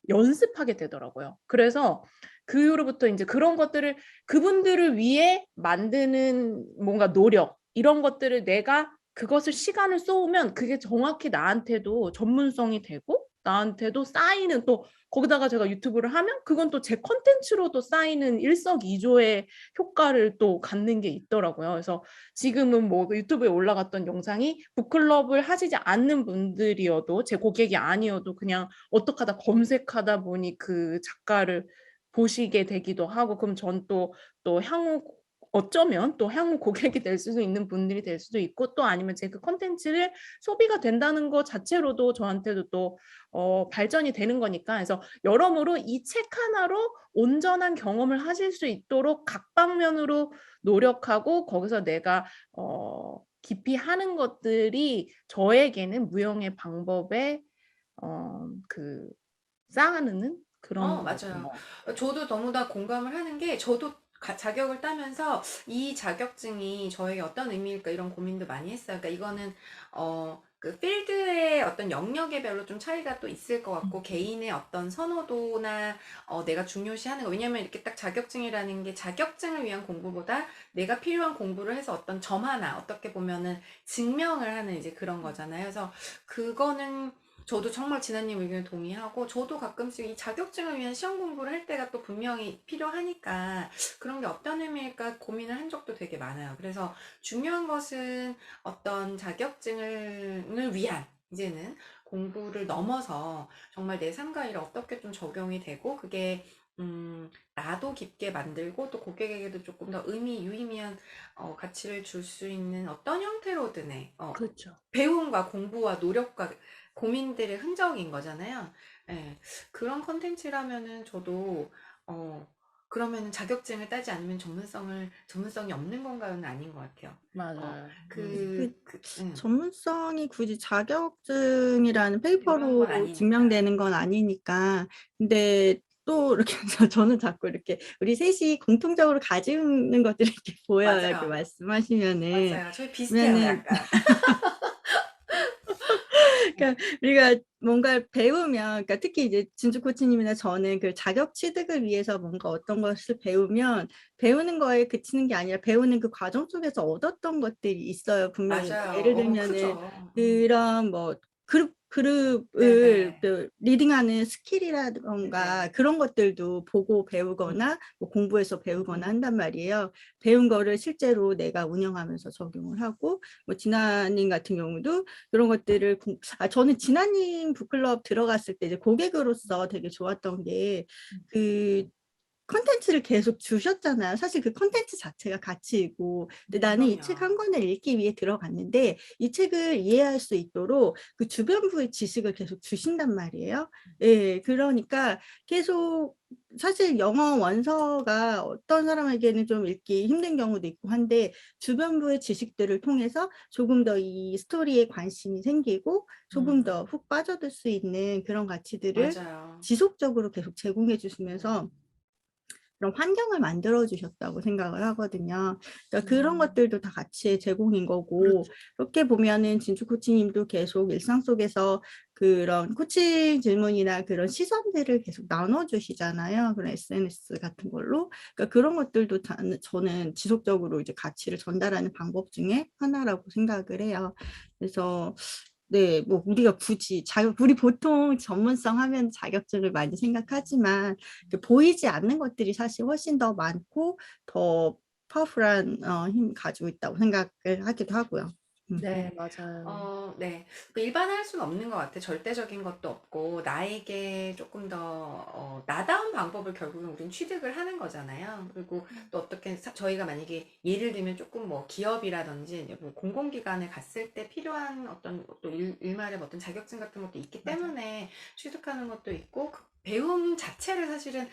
연습하게 되더라고요. 그래서 그 이후로부터 이제 그런 것들을 그분들을 위해 만드는 뭔가 노력 이런 것들을 내가 그것을 시간을 쏘면 그게 정확히 나한테도 전문성이 되고 나한테도 쌓이는 또 거기다가 제가 유튜브를 하면 그건 또 제 컨텐츠로도 쌓이는 일석이조의 효과를 또 갖는 게 있더라고요. 그래서 지금은 뭐 유튜브에 올라갔던 영상이 북클럽을 하시지 않는 분들이어도 제 고객이 아니어도 그냥 어떻게 하다 검색하다 보니 그 작가를 보시게 되기도 하고 그럼 전 또 향후 어쩌면 또 향후 고객이 될 수도 있는 분들이 될 수도 있고 또 아니면 제 그 콘텐츠를 소비가 된다는 것 자체로도 저한테도 또 발전이 되는 거니까 그래서 여러모로 이 책 하나로 온전한 경험을 하실 수 있도록 각 방면으로 노력하고 거기서 내가 깊이 하는 것들이 저에게는 무형의 방법에 그 쌓아내는 그런 거였던 맞아요. 것 같아요. 저도 너무나 공감을 하는 게, 저도 자격을 따면서 이 자격증이 저에게 어떤 의미일까 이런 고민도 많이 했어요. 그러니까 이거는, 그 필드의 어떤 영역에 별로 좀 차이가 또 있을 것 같고, 개인의 어떤 선호도나, 내가 중요시하는 거. 왜냐면 이렇게 딱 자격증이라는 게 자격증을 위한 공부보다 내가 필요한 공부를 해서 어떤 점 하나, 어떻게 보면은 증명을 하는 이제 그런 거잖아요. 그래서 그거는 저도 정말 진아님 의견에 동의하고, 저도 가끔씩 이 자격증을 위한 시험 공부를 할 때가 또 분명히 필요하니까 그런 게 어떤 의미일까 고민을 한 적도 되게 많아요. 그래서 중요한 것은 어떤 자격증을 위한 이제는 공부를 넘어서 정말 내 삶과 일에 어떻게 좀 적용이 되고 그게 나도 깊게 만들고 또 고객에게도 조금 더 유의미한 가치를 줄 수 있는 어떤 형태로든의 그렇죠. 배움과 공부와 노력과 고민들의 흔적인 거잖아요. 예. 그런 컨텐츠라면은 저도 그러면은 자격증을 따지 않으면 전문성이 없는 건가요는 아닌 것 같아요. 맞아요. 그 응. 전문성이 굳이 자격증이라는 필요한 건 페이퍼로 아니니까. 증명되는 건 아니니까. 근데 또 이렇게 저는 자꾸 이렇게 우리 셋이 공통적으로 가지는 것들이 이렇게 보여요. 이렇게 맞아요. 말씀하시면은. 맞아요. 저희 비슷해요, 그러면은 약간. 그러니까 우리가 뭔가를 배우면, 그러니까 특히 이제 진주 코치님이나 저는 그 자격 취득을 위해서 뭔가 어떤 것을 배우면 배우는 거에 그치는 게 아니라 배우는 그 과정 속에서 얻었던 것들이 있어요. 분명히 뭐 맞아요. 예를 들면은 크죠. 그런 뭐 그룹을 네네. 또 리딩하는 네네. 스킬이라던가 그런 것들도 보고 음, 배우거나 뭐 공부해서 배우거나 음. 한단 말이에요. 배운 거를 실제로 내가 운영하면서 적용을 하고, 뭐 진아님 같은 경우도 그런 것들을 저는 진아님 북클럽 들어갔을 때 이제 고객으로서 되게 좋았던 게 그 컨텐츠를 계속 주셨잖아요. 사실 그 컨텐츠 자체가 가치이고, 근데 나는 이 책 한 그럼요. 권을 읽기 위해 들어갔는데 이 책을 이해할 수 있도록 그 주변부의 지식을 계속 주신단 말이에요. 예, 그러니까 계속 사실 영어 원서가 어떤 사람에게는 좀 읽기 힘든 경우도 있고 한데 주변부의 지식들을 통해서 조금 더 이 스토리에 관심이 생기고 조금 더 음, 훅 빠져들 수 있는 그런 가치들을 맞아요. 지속적으로 계속 제공해 주시면서 그런 환경을 만들어 주셨다고 생각을 하거든요. 그러니까 그런 음, 것들도 다 가치의 제공인 거고, 그렇죠. 그렇게 보면은 진주 코치님도 계속 일상 속에서 그런 코칭 질문이나 그런 시선들을 계속 나눠주시잖아요. 그런 SNS 같은 걸로. 그러니까 그런 것들도 저는 지속적으로 이제 가치를 전달하는 방법 중에 하나라고 생각을 해요. 그래서 네, 뭐 우리가 굳이 우리 보통 전문성 하면 자격증을 많이 생각하지만 보이지 않는 것들이 사실 훨씬 더 많고 더 파워풀한 힘 가지고 있다고 생각을 하기도 하고요. 네, 맞아요. 네. 그 일반화할 수는 없는 것 같아. 절대적인 것도 없고, 나에게 조금 더, 나다운 방법을 결국은 우린 취득을 하는 거잖아요. 그리고 또 어떻게, 저희가 만약에 예를 들면 조금 뭐 기업이라든지 뭐 공공기관에 갔을 때 필요한 어떤 또 일말의 어떤 자격증 같은 것도 있기 맞아요. 때문에 취득하는 것도 있고, 그 배움 자체를 사실은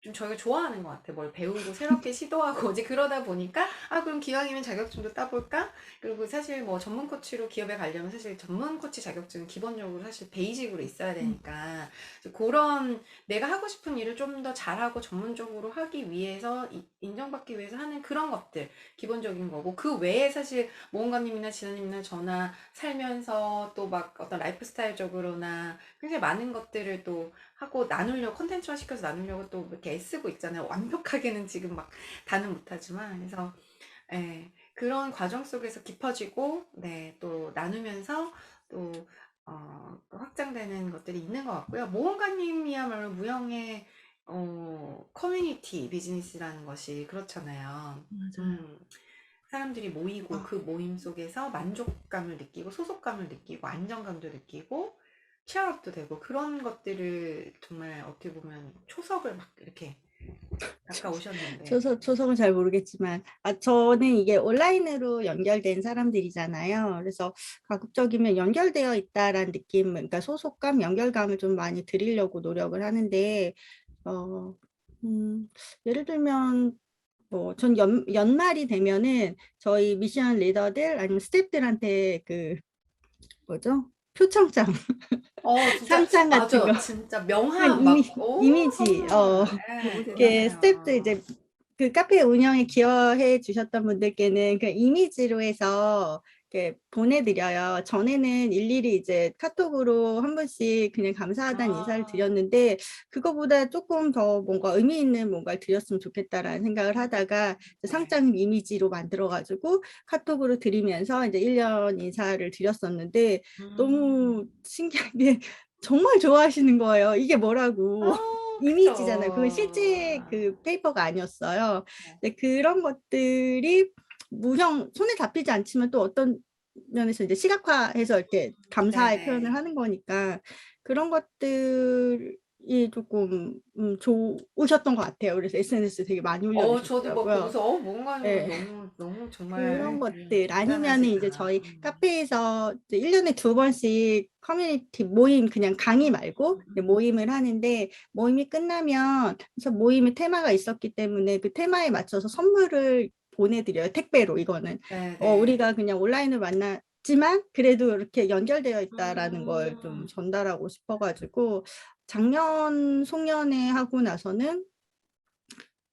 좀 저희가 좋아하는 것 같아. 뭘 배우고 새롭게 시도하고 이제 그러다 보니까 그럼 기왕이면 자격증도 따볼까? 그리고 사실 뭐 전문 코치로 기업에 가려면 사실 전문 코치 자격증은 기본적으로 사실 베이직으로 있어야 되니까 이제 그런 내가 하고 싶은 일을 좀 더 잘하고 전문적으로 하기 위해서 인정받기 위해서 하는 그런 것들 기본적인 거고 그 외에 사실 모험가님이나 진아님이나 저나 살면서 또 막 어떤 라이프 스타일적으로나 굉장히 많은 것들을 또 하고 나누려고 콘텐츠화 시켜서 나누려고 또 이렇게 애쓰고 있잖아요. 완벽하게는 지금 막 다는 못하지만 그래서 그런 과정 속에서 깊어지고 또 나누면서 또 또 확장되는 것들이 있는 것 같고요. 모험가님이야말로 무형의 커뮤니티 비즈니스라는 것이 그렇잖아요. 맞아요. 음, 사람들이 모이고 아, 그 모임 속에서 만족감을 느끼고 소속감을 느끼고 안정감도 느끼고 치열업도 되고 그런 것들을 정말 어떻게 보면 초석을 막 이렇게 닦아오셨는데 초성은 잘 모르겠지만, 저는 이게 온라인으로 연결된 사람들이잖아요. 그래서 가급적이면 연결되어 있다라는 느낌, 그러니까 소속감, 연결감을 좀 많이 드리려고 노력을 하는데, 어, 예를 들면, 뭐, 전 연말이 되면은 저희 미션 리더들 아니면 스태프들한테 뭐죠? 표창장, 진짜 상장 같은 거, 맞아 진짜 명함 이미, 막 오 이미지, 선물 너무 스태프들 대단해요. 이제 그 카페 운영에 기여해 주셨던 분들께는 그 이미지로 해서 이렇게 보내드려요. 전에는 일일이 이제 카톡으로 한 번씩 그냥 감사하다는 인사를 아, 드렸는데 그거보다 조금 더 뭔가 의미 있는 뭔가를 드렸으면 좋겠다라는 생각을 하다가 네. 상장 이미지로 만들어가지고 카톡으로 드리면서 이제 1년 인사를 드렸었는데 너무 음. 신기한 게 정말 좋아하시는 거예요. 이게 뭐라고. 이미지잖아요. 그건 그죠. 실제 그 페이퍼가 아니었어요. 네. 근데 그런 것들이 손에 잡히지 않지만 또 어떤 면에서 이제 시각화해서 이렇게 감사의 표현을 네네. 하는 거니까 그런 것들이 조금 좋으셨던 것 같아요. 그래서 SNS 되게 많이 저도 막 올려주셨더라고요. 보고서 뭔가는 네. 너무 너무 그런 정말 것들 아니면은 이제 대단하시다. 저희 카페에서 이제 1년에 2번씩 커뮤니티 모임 그냥 강의 말고 모임을 하는데 모임이 끝나면 그래서 모임의 테마가 있었기 때문에 그 테마에 맞춰서 선물을 보내드려요. 택배로 이거는. 네네. 우리가 그냥 온라인을 만났지만 그래도 이렇게 연결되어 있다라는 걸 좀 음. 전달하고 싶어가지고 작년 송년회 하고 나서는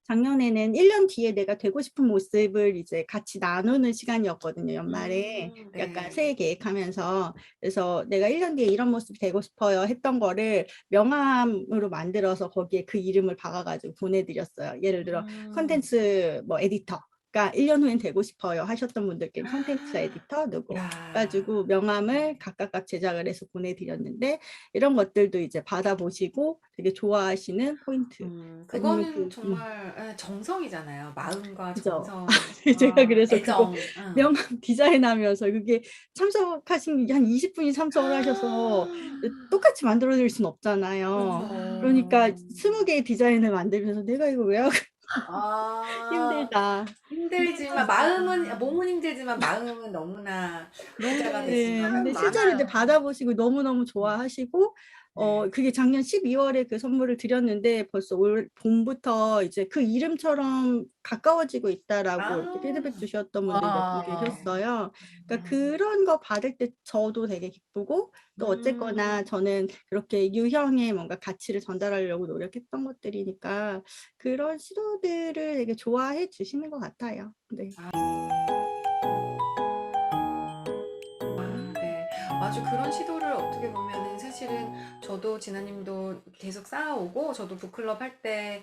작년에는 1년 뒤에 내가 되고 싶은 모습을 이제 같이 나누는 시간이었거든요, 연말에. 약간 네. 새해 계획하면서. 그래서 내가 1년 뒤에 이런 모습이 되고 싶어요 했던 거를 명함으로 만들어서 거기에 그 이름을 박아가지고 보내드렸어요. 예를 들어, 음. 컨텐츠 뭐 에디터. 그러니까 1년 후엔 되고 싶어요 하셨던 분들께 콘텐츠 에디터 누구 야, 가지고 명함을 각각 제작을 해서 보내드렸는데 이런 것들도 이제 받아보시고 되게 좋아하시는 포인트. 아니면 그거는 정말 예, 정성이잖아요. 마음과 그죠. 정성, 제가 그래서 그거 애정. 명함 디자인하면서 그게 참석하신 게 한 20분이 참석을 하셔서 똑같이 만들어낼 순 없잖아요. 그러니까 그죠. 20개의 디자인을 만들면서 내가 이거 왜 하고 아, 힘들다. 힘들지만 몸은 힘들지만 마음은 너무나 부자가 네, 되시는. 근데 실제로 이제 많아요. 받아보시고 너무너무 좋아하시고, 네. 그게 작년 12월에 그 선물을 드렸는데 벌써 올 봄부터 이제 그 이름처럼 가까워지고 있다라고 이렇게 아, 피드백 주셨던 분들이 몇 분 와. 계셨어요. 그러니까 그런 거 받을 때 저도 되게 기쁘고, 또 어쨌거나 저는 그렇게 유형의 뭔가 가치를 전달하려고 노력했던 것들이니까 그런 시도들을 되게 좋아해 주시는 것 같아요. 네. 네. 아주 그런 시도를 어떻게 보면은 사실은 저도 진아님도 계속 쌓아오고 저도 북클럽 할 때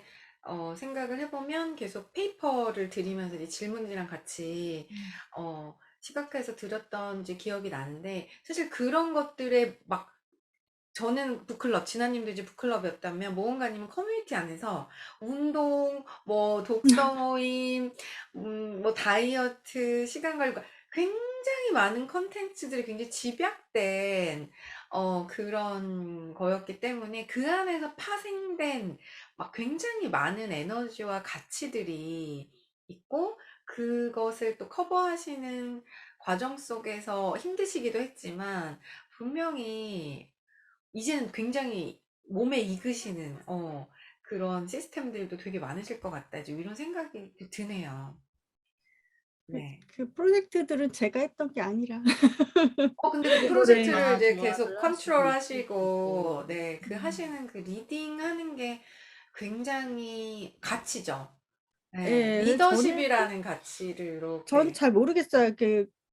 생각을 해보면 계속 페이퍼를 드리면서 이제 질문이랑 같이 시각화해서 드렸던 이제 기억이 나는데 사실 그런 것들에 막 저는 북클럽, 진아님도 이제 북클럽이었다면 모험가님은 커뮤니티 안에서 운동, 뭐 독서 모임, 뭐 다이어트, 시간 관리, 굉장히 많은 컨텐츠들이 굉장히 집약된 그런 거였기 때문에 그 안에서 파생된 막 굉장히 많은 에너지와 가치들이 있고 그것을 또 커버하시는 과정 속에서 힘드시기도 했지만 분명히 이제는 굉장히 몸에 익으시는 그런 시스템들도 되게 많으실 것 같다. 이제 이런 생각이 드네요. 네. 그 프로젝트들은 제가 했던 게 아니라 근데 그 네. 프로젝트를 이제 계속 조화를 컨트롤 하시고 하시고, 네, 그 음. 하시는 그 리딩 하는 게 굉장히 가치죠. 네, 예, 리더십이라는 가치를 저는 이렇게. 잘 모르겠어요.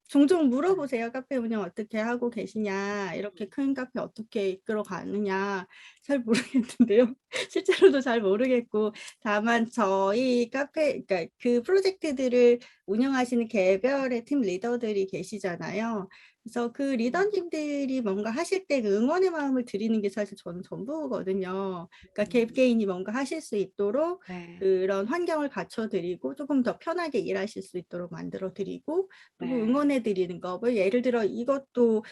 종종 물어보세요. 카페 운영 어떻게 하고 계시냐, 이렇게 큰 카페 어떻게 이끌어 가느냐, 잘 모르겠는데요. 실제로도 잘 모르겠고, 다만 저희 카페, 그러니까 그 프로젝트들을 운영하시는 개별의 팀 리더들이 계시잖아요. 그래서 그 리더님들이 뭔가 하실 때 그 응원의 마음을 드리는 게 사실 저는 전부거든요. 그러니까 개개인이 뭔가 하실 수 있도록 네, 그런 환경을 갖춰드리고 조금 더 편하게 일하실 수 있도록 만들어드리고 그리고 네. 응원해드리는 거. 뭐 예를 들어 이것도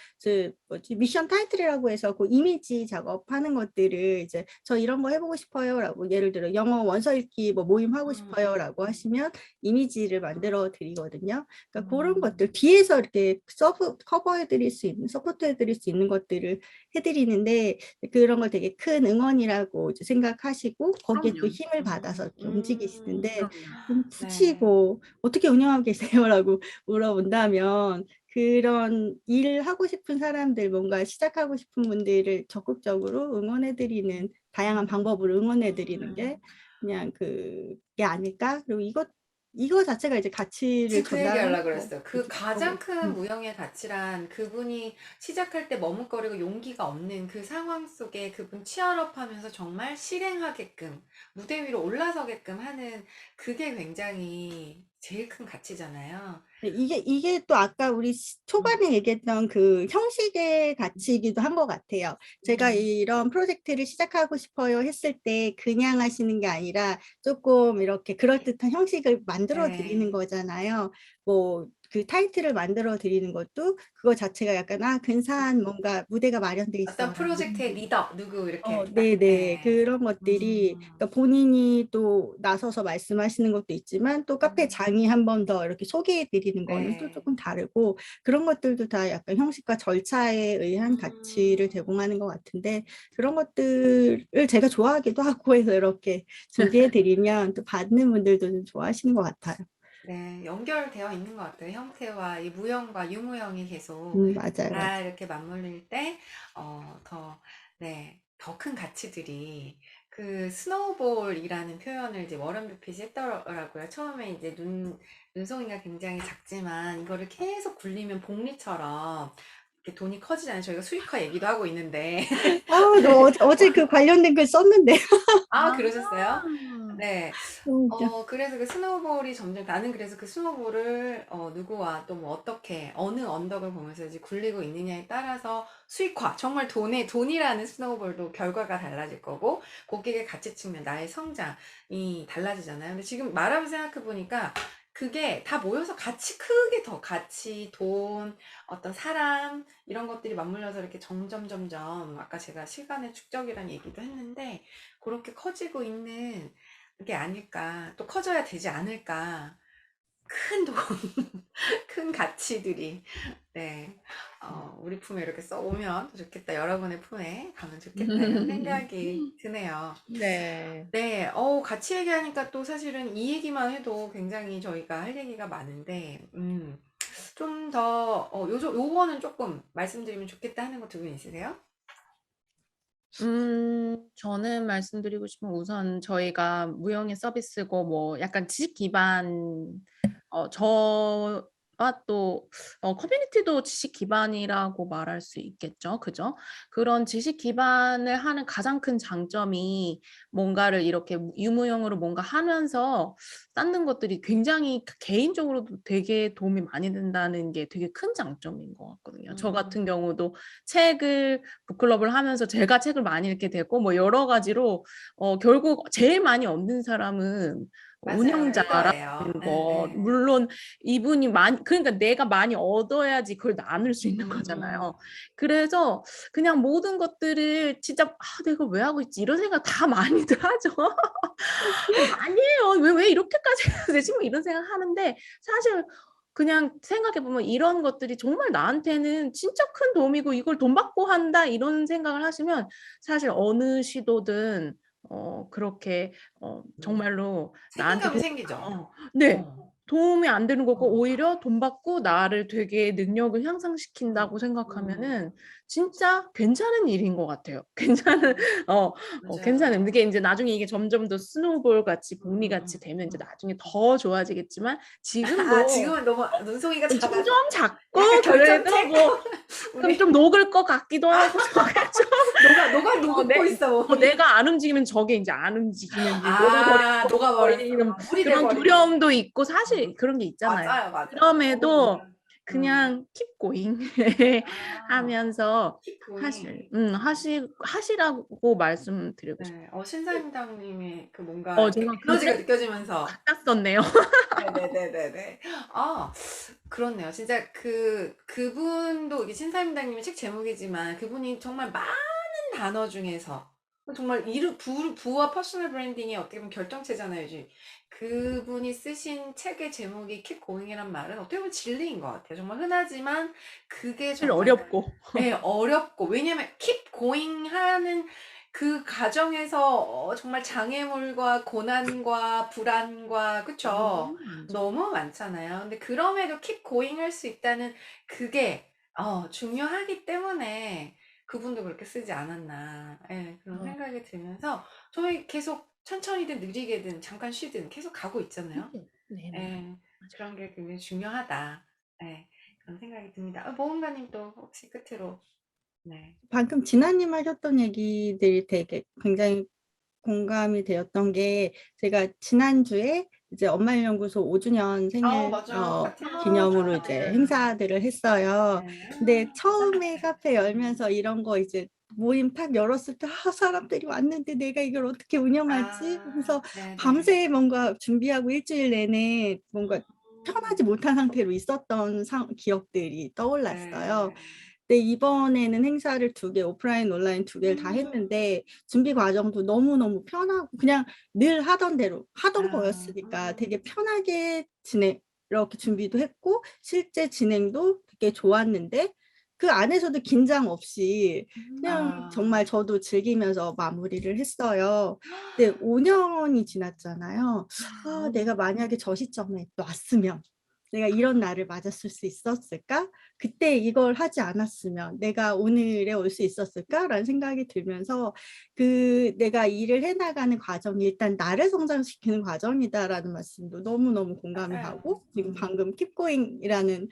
미션 타이틀이라고 해서 그 이미지 작업하는 것들을 이제 저 이런 거 해보고 싶어요라고 예를 들어 영어 원서 읽기 뭐 모임 하고 싶어요라고 하시면 이미지를 만들어 드리거든요. 그러니까 그런 것들 뒤에서 이렇게 커버해드릴 수 있는 서포트해드릴 수 있는 것들을 해드리는데 그런 걸 되게 큰 응원이라고 이제 생각하시고 거기에 또 그럼요. 힘을 받아서 이렇게 움직이시는데 그럼요. 굳이 네. 뭐 어떻게 운영하고 계세요라고 물어본다면 그런 일 하고 싶은 사람들 뭔가 시작하고 싶은 분들을 적극적으로 응원해드리는 다양한 방법으로 응원해드리는 게 그냥 그게 아닐까? 그리고 이거 자체가 이제 가치를 지금 그 얘기 전달하는 하려고 거. 그랬어요. 그 가장 거고. 큰 무형의 가치란 그분이 시작할 때 머뭇거리고 용기가 없는 그 상황 속에 그분 치얼업 하면서 정말 실행하게끔, 무대 위로 올라서게끔 하는 그게 굉장히 제일 큰 가치잖아요. 네, 이게 또 아까 우리 초반에 얘기했던 그 형식의 가치이기도 한 것 같아요. 제가 이런 프로젝트를 시작하고 싶어요 했을 때 그냥 하시는 게 아니라 조금 이렇게 그럴듯한 형식을 만들어 드리는 네. 거잖아요. 뭐 그 타이틀을 만들어 드리는 것도 그거 자체가 약간 근사한 뭔가 무대가 마련돼 어떤 있어라는 프로젝트의 느낌. 리더, 누구, 이렇게 딱, 네네. 네. 그런 것들이 그러니까 본인이 또 나서서 말씀하시는 것도 있지만 또 카페 장이 한 번 더 이렇게 소개해 드리는 거는 또 네. 조금 다르고 그런 것들도 다 약간 형식과 절차에 의한 가치를 제공하는 것 같은데 그런 것들을 제가 좋아하기도 하고 해서 이렇게 준비해 드리면 또 받는 분들도 좀 좋아하시는 것 같아요. 네, 연결되어 있는 것 같아요. 형태와 이 무형과 유무형이 계속 맞아요, 맞아요. 다 이렇게 맞물릴 때, 네, 더 큰 가치들이 그 스노우볼이라는 표현을 이제 워런 버핏이 했더라고요. 처음에 이제 눈송이가 굉장히 작지만 이거를 계속 굴리면 복리처럼 이렇게 돈이 커지잖아요. 저희가 수익화 얘기도 하고 있는데. 너 어제 그 관련된 글 썼는데. 아, 그러셨어요? 네. 너무 웃겨. 그래서 그 스노우볼이 점점 나는 그래서 그 스노우볼을 누구와 또 뭐 어떻게 어느 언덕을 보면서 이제 굴리고 있느냐에 따라서 수익화 정말 돈이라는 스노우볼도 결과가 달라질 거고 고객의 가치 측면 나의 성장이 달라지잖아요. 근데 지금 말하면서 생각해 보니까 그게 다 모여서 크게 더 가치, 돈, 어떤 사람 이런 것들이 맞물려서 이렇게 점점 아까 제가 시간의 축적이라는 얘기도 했는데 그렇게 커지고 있는 게 아닐까, 또 커져야 되지 않을까. 큰 돈, 큰 가치들이, 네, 우리 품에 이렇게 써오면 좋겠다. 여러분의 품에 가면 좋겠다. 이런 생각이 드네요. 네. 네, 가치 얘기하니까 또 사실은 이 얘기만 해도 굉장히 저희가 할 얘기가 많은데, 좀 더, 요거는 조금 말씀드리면 좋겠다 하는 거 두 분 있으세요? 저는 말씀드리고 싶은 우선 저희가 무형의 서비스고 뭐 약간 지식 기반 저와 또 커뮤니티도 지식 기반이라고 말할 수 있겠죠. 그죠? 그런 지식 기반을 하는 가장 큰 장점이 뭔가를 이렇게 유무형으로 뭔가 하면서 쌓는 것들이 굉장히 개인적으로도 되게 도움이 많이 된다는 게 되게 큰 장점인 것 같거든요. 저 같은 경우도 책을 북클럽을 하면서 제가 책을 많이 읽게 되고 뭐 여러 가지로 결국 제일 많이 얻는 사람은 맞아요. 운영자라 리더예요. 네, 거. 네. 물론 이분이 그러니까 내가 많이 얻어야지 그걸 나눌 수 있는 거잖아요. 그래서 그냥 모든 것들을 진짜 '아 내가 왜 하고 있지?' 이런 생각 다 많이들 하죠. '아니에요. 왜 이렇게까지 해야 되지?' 뭐 이런 생각하는데 사실 그냥 생각해 보면 이런 것들이 정말 나한테는 진짜 큰 도움이고 '이걸 돈 받고 한다.' 이런 생각을 하시면 사실 어느 시도든 그렇게 정말로 나한테 책임감이 생기죠. 네. 어. 도움이 안 되는 거고 어. 오히려 돈 받고 나를 되게 능력을 향상시킨다고 생각하면은 진짜 괜찮은 일인 것 같아요. 괜찮은 괜찮은 맞아요. 이게 인제 나중에 이게 점점 더 스노우볼 같이 복리같이 되면 이제 음. 나중에 더 좋아지겠지만 아, 지금도 지금은 너무 눈송이가 좀 작아서 약간 작고 그래도 결정체? 뭐 좀 우리 녹을 것 같기도 하고 저게 좀 녹고 있어, 몸이. 내가 안 움직이면 저게 인제 안 움직이는지 아, 녹아버렸어. 녹아버리는 물이 그런 돼버리는. 두려움도 있고 사실 그런 게 있잖아요. 맞아요. 그럼에도 음. 그냥 keep going 아, 하면서 keep going. 하시라고 말씀드리고 싶어요. 네, 신사임당님의 그 뭔가 이렇게 제가 에너지가 글을 느껴지면서. 갖다 썼네요. 네네네네네. 아, 그렇네요. 진짜 그분도 이게 신사임당님의 책 제목이지만 그분이 정말 많은 단어 중에서 정말 부와 퍼스널 브랜딩의 어떻게 보면 결정체잖아요. 요즘. 그분이 쓰신 책의 제목이 Keep Going이란 말은 어떻게 보면 진리인 것 같아요. 정말 흔하지만 그게 사실 정말 어렵고. 네, 어렵고 왜냐면 Keep Going 하는 그 과정에서 정말 장애물과 고난과 불안과 그쵸? 너무 많잖아요. 근데 그럼에도 keep going 할 수 있다는 그게 중요하기 때문에 그분도 그렇게 쓰지 않았나. 예, 그런 생각이 들면서 저희 계속 천천히든 느리게든 잠깐 쉬든 계속 가고 있잖아요. 네네. 예, 그런 게 굉장히 중요하다. 예, 그런 생각이 듭니다. 모험가님 또 혹시 끝으로. 네. 방금 진아님 하셨던 얘기들이 되게 굉장히 공감이 되었던 게 제가 지난주에 이제 엄마일연구소 5주년 생일 맞아요. 파티 기념으로 하셨죠. 이제 행사들을 했어요. 네. 근데 처음에 감사합니다. 카페 열면서 이런 거 이제 모임 탁 열었을 때 사람들이 왔는데 내가 이걸 어떻게 운영하지? 하면서 네네. 밤새 뭔가 준비하고 일주일 내내 뭔가 편하지 못한 상태로 있었던 기억들이 떠올랐어요. 네. 근데 이번에는 행사를 2개, 오프라인, 온라인 2개를 다 했는데 준비 과정도 너무너무 편하고 그냥 늘 하던 대로 하던 거였으니까 되게 편하게 이렇게 준비도 했고 실제 진행도 되게 좋았는데 그 안에서도 긴장 없이 그냥 정말 저도 즐기면서 마무리를 했어요. 근데 5년이 지났잖아요. 아, 내가 만약에 저 시점에 놨으면 내가 이런 날을 맞았을 수 있었을까? 그때 이걸 하지 않았으면 내가 오늘에 올 수 있었을까라는 생각이 들면서 그 내가 일을 해나가는 과정이 일단 나를 성장시키는 과정이다라는 말씀도 너무너무 공감이 맞아요. 가고 지금 방금 keep going이라는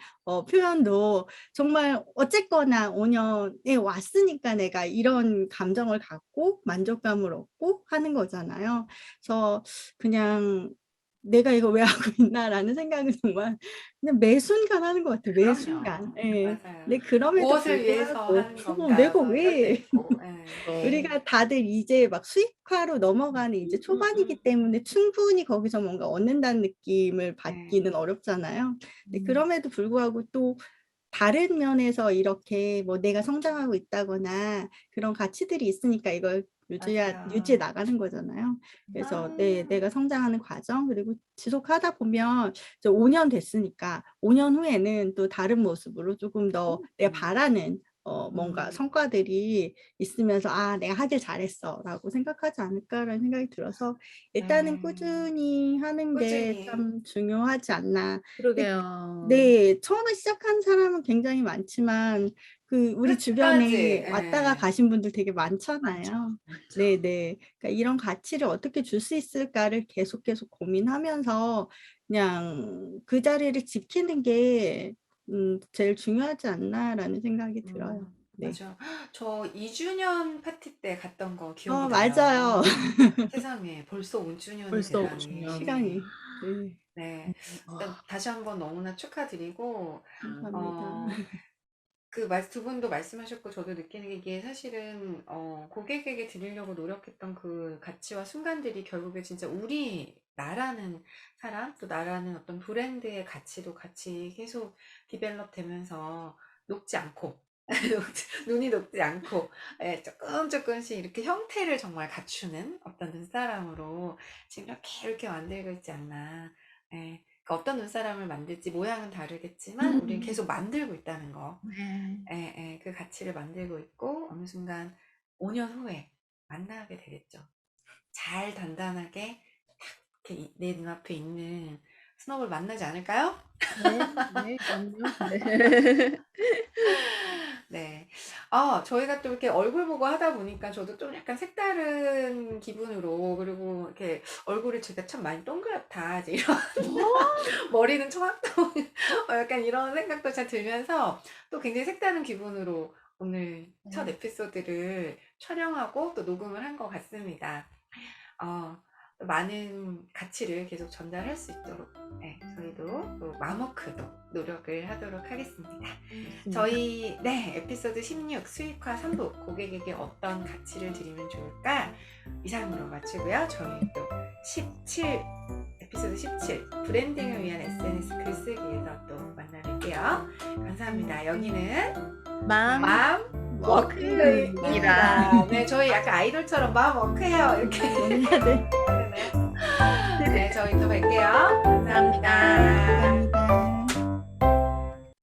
표현도 정말 어쨌거나 5년에 왔으니까 내가 이런 감정을 갖고 만족감을 얻고 하는 거잖아요. 그래서 그냥 '내가 이걸 왜 하고 있나.'라는 생각을 정말 그냥 매 순간 하는 것 같아요. 매 순간. 그럼요. 예. 맞아요. 근데 그럼에도 무엇을 위해서 불구하고 하는 건가 내가 뭐 이럴 때 왜 있고. 예. 우리가 다들 이제 막 수익화로 넘어가는 이제 초반이기 때문에 충분히 거기서 뭔가 얻는다는 느낌을 네. 받기는 어렵잖아요. 근데 음. 그럼에도 불구하고 또 다른 면에서 이렇게 뭐 내가 성장하고 있다거나 그런 가치들이 있으니까 이걸 유지해 맞아요. 나가는 거잖아요. 그래서 아. 내가 성장하는 과정 그리고 지속하다 보면 이제 5년 됐으니까 5년 후에는 또 다른 모습으로 조금 더 내가 바라는 뭔가 성과들이 있으면서 '아 내가 하길 잘했어.'라고 생각하지 않을까라는 생각이 들어서 일단은 네. 꾸준히 하는 게 꾸준히. 참 중요하지 않나. 근데 그러게요. 네. 처음에 시작한 사람은 굉장히 많지만 그 우리 끝까지. 주변에 왔다가 예. 가신 분들 되게 많죠. 많잖아요. 많죠. 네네. 그러니까 이런 가치를 어떻게 줄 수 있을까를 계속 고민하면서 그냥 그 자리를 지키는 게 제일 중요하지 않나라는 생각이 들어요. 네. 맞아요. 저 2주년 파티 때 갔던 거 기억이 맞아요. 나요. 세상에 벌써 5주년이 벌써 되다니. 5주년. 시간이. 네. 네. 일단 다시 한번 너무나 축하드리고 감사합니다. 두 분도 말씀하셨고 저도 느끼는 게 이게 사실은 고객에게 드리려고 노력했던 그 가치와 순간들이 결국에 진짜 나라는 사람, 또 나라는 어떤 브랜드의 가치도 같이 계속 디벨롭 되면서 녹지 않고 눈이 녹지 않고 예, 조금씩 이렇게 형태를 정말 갖추는 어떤 눈사람으로 지금 이렇게 만들고 있지 않나. 예. 그러니까 어떤 눈사람을 만들지 모양은 다르겠지만 우리는 계속 만들고 있다는 거. 네. 그 가치를 만들고 있고 어느 순간 5년 후에 만나게 되겠죠. 잘 단단하게 딱 이렇게 내 눈앞에 있는 스노우를 만나지 않을까요? 네. 네. 그럼요. 네. 네. 저희가 또 이렇게 얼굴 보고 하다 보니까 저도 좀 약간 색다른 기분으로 그리고 이렇게 얼굴이 제가 참 많이 동그랗다. 이제 이런 머리는 청학동 약간 이런 생각도 잘 들면서 또 굉장히 색다른 기분으로 오늘 첫 에피소드를 촬영하고 또 녹음을 한 것 같습니다. 또 많은 가치를 계속 전달할 수 있도록 저희도 또 마머크도 노력을 하도록 하겠습니다. 저희 에피소드 16 수익화 3부 고객에게 어떤 가치를 드리면 좋을까 이상으로 마치고요. 저희 또 17 에피소드 17 브랜딩을 위한 SNS 글쓰기에서 또 만나뵐게요. 감사합니다. 여기는 맘 워크입니다. 네, 저희 약간 아이돌처럼 맘 워크해요. 이렇게. 네. 네, 저희 또 뵐게요. 감사합니다.